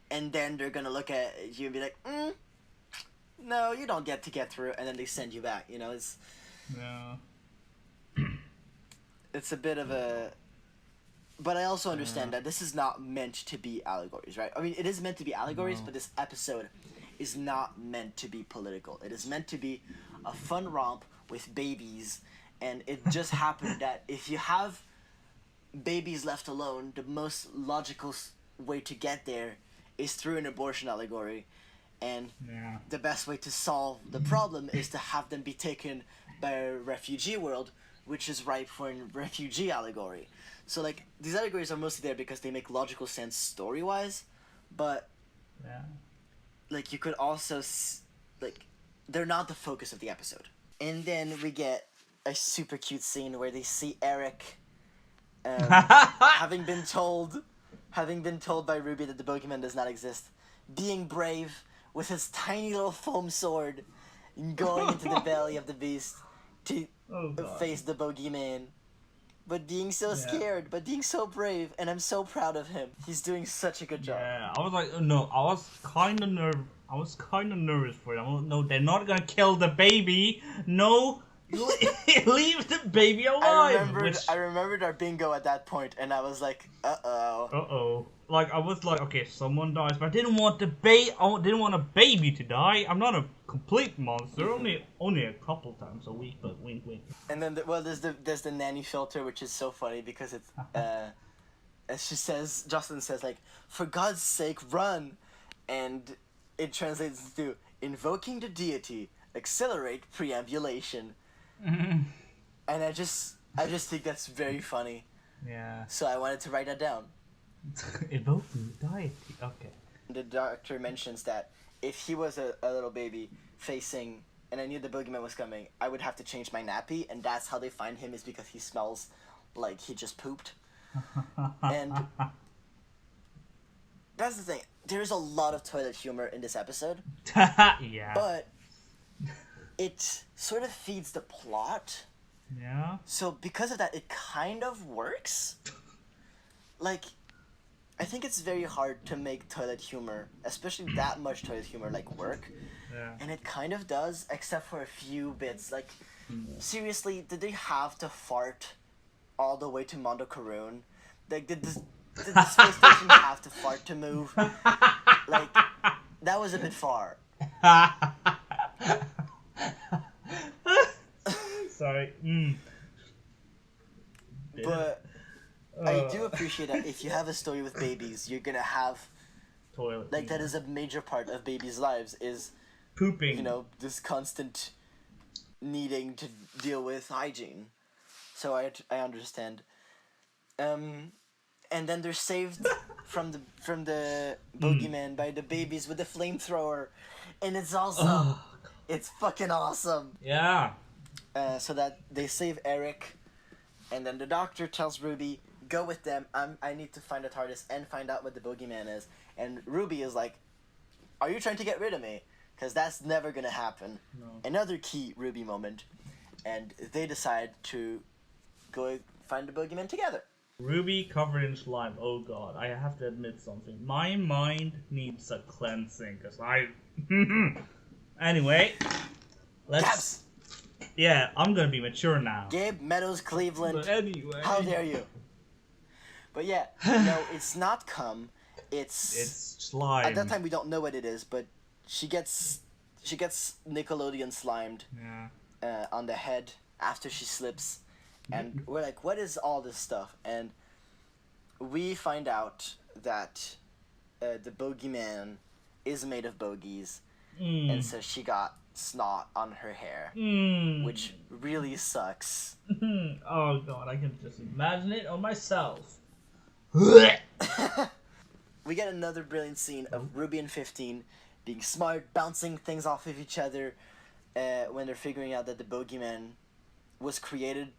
and then they're gonna look at you and be like, no, you don't get to get through, and then they send you back. You know, Yeah. It's a bit of a... But I also understand that this is not meant to be allegories, right? I mean, it is meant to be allegories, No. but this episode is not meant to be political. It is meant to be a fun romp with babies, and it just happened that if you have babies left alone, the most logical way to get there is through an abortion allegory, and Yeah. the best way to solve the problem is to have them be taken by a refugee world, which is ripe for a refugee allegory. So, like, these allegories are mostly there because they make logical sense story-wise, but, Yeah. like, you could also, like, they're not the focus of the episode. And then we get a super cute scene where they see Eric, having been told by Ruby that the Bogeyman does not exist, being brave with his tiny little foam sword, and going into the belly of the beast to face the Bogeyman. But being so scared, but being so brave, and I'm so proud of him. He's doing such a good job. Yeah, I was like, no, I was kind of nervous for them. No, they're not gonna kill the baby. No, leave the baby alive. I remembered our bingo at that point, and I was like, uh-oh. Like, I was like, okay, someone dies, but I didn't want didn't want a baby to die. I'm not a complete monster. Only a couple times a week, but wink, wink. And then, there's the nanny filter, which is so funny because it's, as Jocelyn says, like, for God's sake, run! And it translates to, invoking the deity, accelerate preambulation. And I just think that's very funny. Yeah. So I wanted to write that down. Evoking deity. Okay. The doctor mentions that if he was a little baby facing, and I knew the boogeyman was coming, I would have to change my nappy, and that's how they find him, is because he smells like he just pooped. And that's the thing. There's a lot of toilet humor in this episode. Yeah. But it sort of feeds the plot. Yeah. So because of that, it kind of works. Like, I think it's very hard to make toilet humor, especially that much toilet humor, like, work. Yeah. And it kind of does, except for a few bits. Like, seriously, did they have to fart all the way to Mondo Karoon? Like, did the space station have to fart to move? Like, that was a bit far. Sorry. But I do appreciate that if you have a story with babies, you're gonna have Toilet. like that is a major part of babies' lives, is pooping. you know, this constant needing to deal with hygiene. So I understand. And then they're saved from the boogeyman by the babies with the flamethrower, and it's awesome. It's fucking awesome. Yeah. So that they save Eric, and then the doctor tells Ruby, go with them. I need to find the TARDIS and find out what the boogeyman is. And Ruby is like, are you trying to get rid of me? Because that's never going to happen. No. Another key Ruby moment. And they decide to go find the boogeyman together. Ruby covered in slime. Oh god, I have to admit something. My mind needs a cleansing, because I... Anyway, let's... Gabs! Yeah, I'm gonna be mature now. Gabe Meadows Cleveland. But anyway... How dare you? But yeah, no, it's not cum. It's slime. At that time, we don't know what it is, but she gets Nickelodeon slimed on the head after she slips, and we're like, what is all this stuff? And we find out that the bogeyman is made of bogies, and so she got snot on her hair, which really sucks. Oh god, I can just imagine it on myself. We get another brilliant scene of Ruby and 15 being smart, bouncing things off of each other when they're figuring out that the bogeyman was created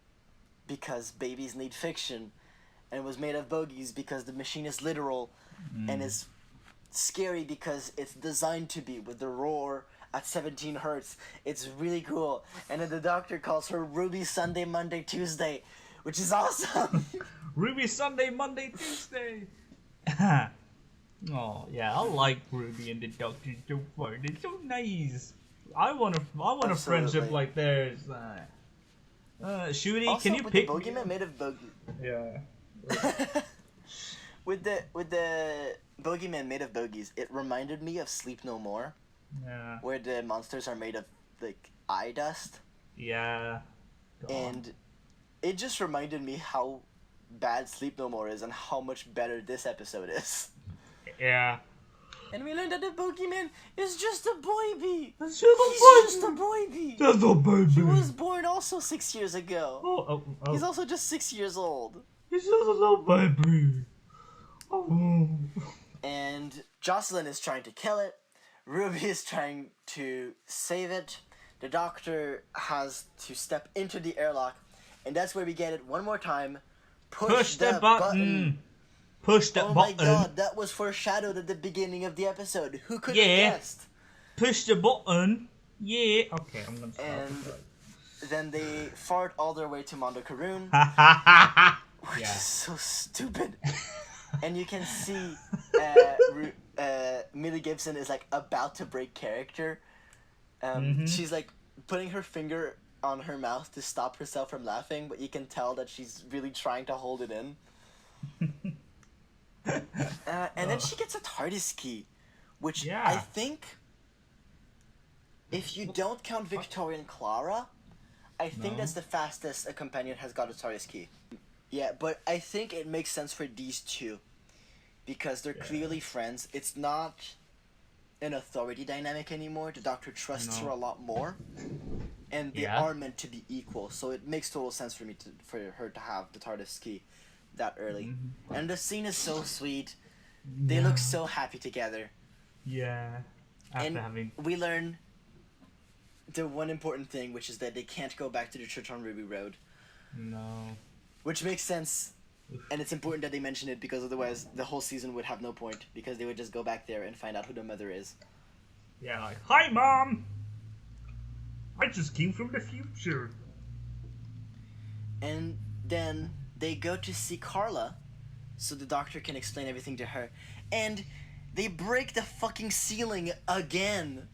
because babies need fiction, and was made of bogies because the machine is literal and is scary because it's designed to be, with the roar at 17 hertz. It's really cool. And then the doctor calls her Ruby Sunday, Monday, Tuesday, which is awesome. Ruby Sunday, Monday, Tuesday. Oh yeah, I like Ruby and the Doctor so far. They're so nice. I want a friendship like theirs. Shooty, Also, can you with pick? the bogeyman made of bogey. Yeah. with the bogeyman made of bogies, it reminded me of Sleep No More, Yeah. where the monsters are made of like eye dust, Yeah. God. and it just reminded me how bad Sleep No More is and how much better this episode is. Yeah. And we learned that the bogeyman is just a boy bee. It's just He's just a boy bee. Just a baby. He was born also 6 years ago. Oh. He's also just 6 years old. He's just a little baby. Oh. And Jocelyn is trying to kill it. Ruby is trying to save it. The doctor has to step into the airlock. And that's where we get it one more time. Push the button. Push the oh button. my god, that was foreshadowed at the beginning of the episode. Who could have guessed? Push the button. Yeah. Okay, I'm gonna stop. And then they fart all their way to Mondo Karoon. Which Yeah. is so stupid. And you can see Millie Gibson is like about to break character. She's like putting her finger on her mouth to stop herself from laughing, but you can tell that she's really trying to hold it in. And then she gets a TARDIS key, which I think, if you don't count Victoria and Clara, I think that's the fastest a companion has got a TARDIS key. Yeah, but I think it makes sense for these two, because they're clearly friends. It's not an authority dynamic anymore. The Doctor trusts her a lot more, and they are meant to be equal. So it makes total sense for for her to have the TARDIS key that early. And the scene is so sweet. They look so happy together. Yeah. We learn the one important thing, which is that they can't go back to the church on Ruby Road. No. Which makes sense. And it's important that they mention it, because otherwise the whole season would have no point, because they would just go back there and find out who their mother is. Yeah, like, hi, Mom! I just came from the future. And then they go to see Carla, so the Doctor can explain everything to her. And they break the fucking ceiling again.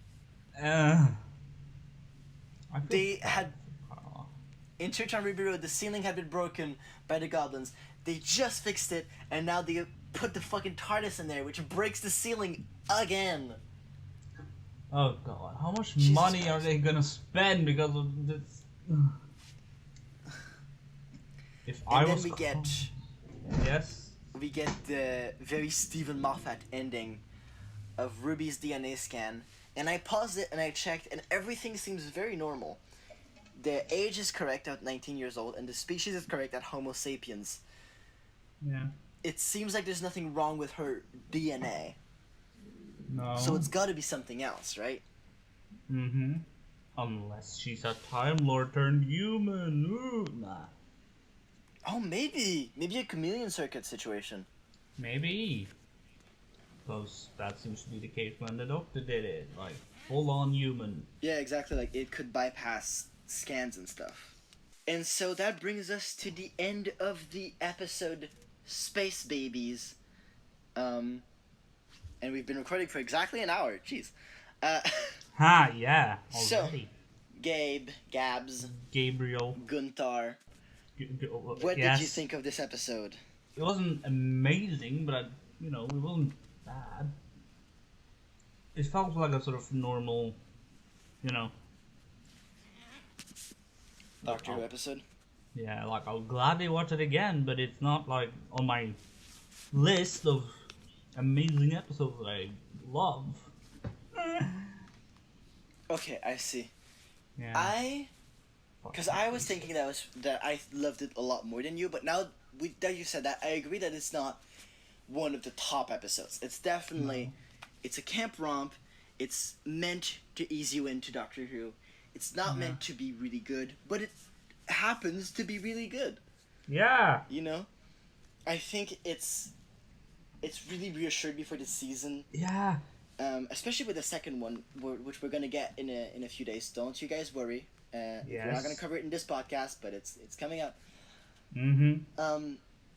They had... In Church on Ruby Road, the ceiling had been broken by the goblins. They just fixed it, and now they put the fucking TARDIS in there, which breaks the ceiling again. Oh god, how much Jesus money Christ. are they gonna spend because of this? If I And was then Yes? we get the very Stephen Moffat ending of Ruby's DNA scan. And I paused it and I checked, and everything seems very normal. The age is correct at 19 years old, and the species is correct at Homo sapiens. Yeah. It seems like there's nothing wrong with her DNA. No. So it's gotta be something else, right? Mm-hmm. Unless she's a Time Lord turned human. Ooh, nah. Oh, maybe. Maybe a chameleon circuit situation. Maybe. Because that seems to be the case when the Doctor did it. Like, full-on human. Yeah, exactly. Like, it could bypass scans and stuff. And so that brings us to the end of the episode Space Babies. And we've been recording for exactly an hour. Jeez. Ha, yeah. So, Already. Gabe, Gabs, Gabriel. Gunther, what did you think of this episode? It wasn't amazing, but it wasn't bad. It felt like a sort of normal, Doctor Who episode? Yeah, like I'll gladly watch it again, but it's not like on my list of amazing episodes that I love. Okay, I see. Yeah. Because I was thinking that I loved it a lot more than you, but now that you said that, I agree that it's not one of the top episodes. It's definitely, it's a camp romp. It's meant to ease you into Doctor Who. It's not meant to be really good, but it happens to be really good. Yeah. You know? I think it's really reassured me for the season. Yeah. Especially with the second one, which we're gonna get in a few days. Don't you guys worry. We're not gonna cover it in this podcast, but it's coming up. Mm-hmm.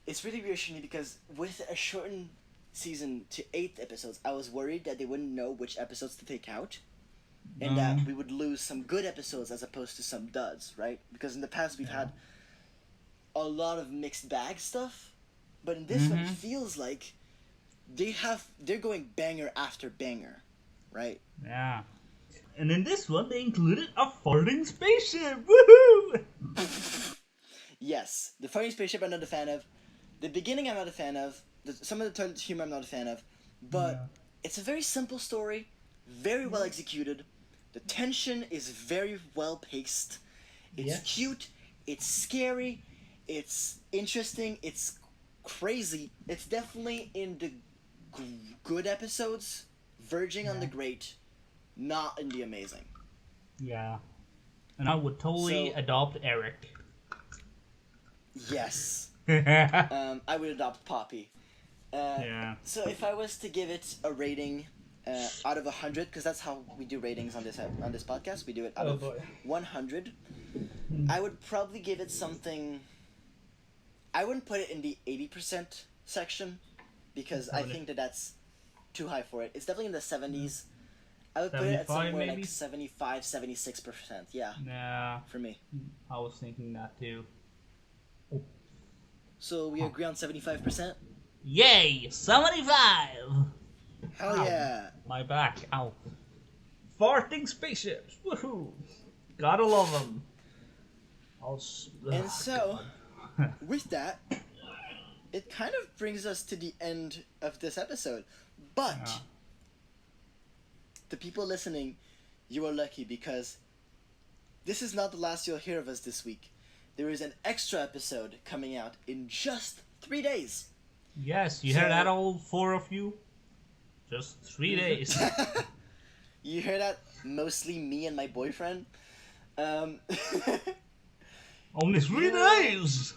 It's really reassuring me because with a shortened season to 8 episodes, I was worried that they wouldn't know which episodes to take out. and that we would lose some good episodes as opposed to some duds, right? Because in the past we've had a lot of mixed bag stuff, but in this one it feels like they're going banger after banger, right? Yeah. And in this one, they included a farting spaceship. Woohoo! Yes, the funny spaceship I'm not a fan of. The beginning I'm not a fan of. Some of the toilet humor I'm not a fan of. But it's a very simple story, very well executed. The tension is very well paced. It's cute. It's scary. It's interesting. It's crazy. It's definitely in the good episodes, verging on the great, not in the amazing. Yeah. And I would totally adopt Eric. Yes. Yeah. I would adopt Poppy. So if I was to give it a rating out of 100, because that's how we do ratings on this podcast, we do it out of 100. I would probably give it something. I wouldn't put it in the 80% section because I think that's too high for it. It's definitely in the 70s. I would put it at somewhere maybe? like 75, 76%. Yeah. Yeah. For me. I was thinking that too. So we agree on 75%? Yay! 75! Hell Ow. yeah! My back. Ow. Farting spaceships. Woohoo! Gotta love them. And so, with that, it kind of brings us to the end of this episode. But, the people listening, you are lucky because this is not the last you'll hear of us this week. There is an extra episode coming out in just 3 days. Yes, you heard that, all 4 of you? Just 3 days. You hear that? Mostly me and my boyfriend. Only 3 days!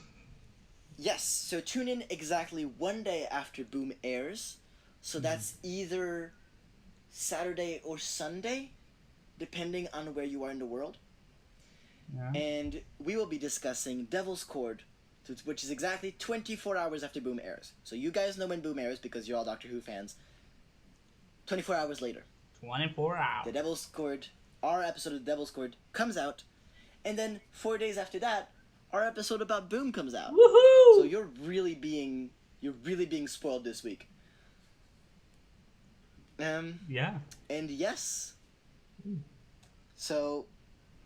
Yes, so tune in exactly 1 day after Boom airs. So that's either Saturday or Sunday, depending on where you are in the world. Yeah. And we will be discussing Devil's Cord, which is exactly 24 hours after Boom airs. So you guys know when Boom airs because you're all Doctor Who fans. 24 hours later. 24 hours. The Devil's Cord, our episode of Devil's Cord comes out. And then 4 days after that, our episode about Boom comes out. Woohoo! So you're really being spoiled this week. Yeah. And yes. So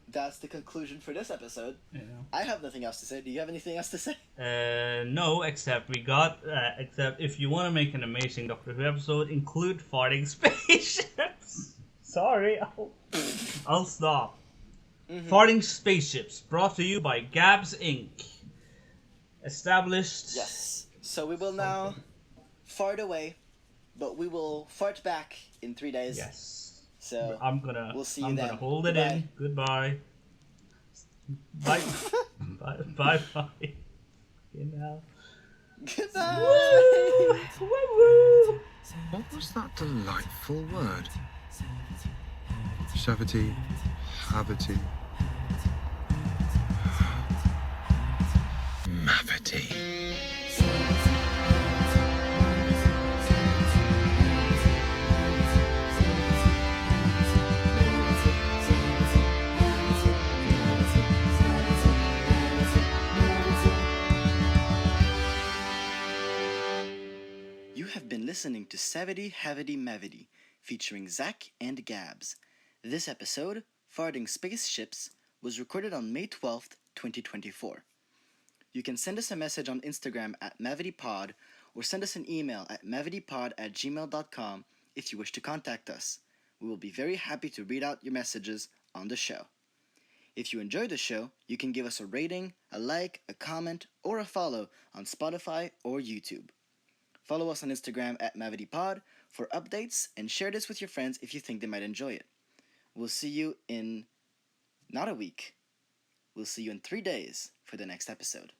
that's the conclusion for this episode. Yeah. I have nothing else to say. Do you have anything else to say? No, except except if you want to make an amazing Doctor Who episode, include farting spaceships. Sorry, I'll stop. Farting Spaceships, brought to you by Gabs Inc. Established. Yes. So we will now fart away, but we will fart back in 3 days. Yes. So we'll see you I'm then. gonna hold it Goodbye. in. Goodbye. Bye. Bye. Bye. Bye. You know. Goodbye. Woo! Woo! What was that delightful word? Shavity, habity, mavity. You have been listening to Savity Havity Mavity, featuring Zak and Gabs. This episode, Farting Spaceships, was recorded on May 12th, 2024. You can send us a message on Instagram at MavityPod or send us an email at mavitypod@gmail.com if you wish to contact us. We will be very happy to read out your messages on the show. If you enjoyed the show, you can give us a rating, a like, a comment, or a follow on Spotify or YouTube. Follow us on Instagram at MavityPod for updates and share this with your friends if you think they might enjoy it. We'll see you in not a week. We'll see you in 3 days for the next episode.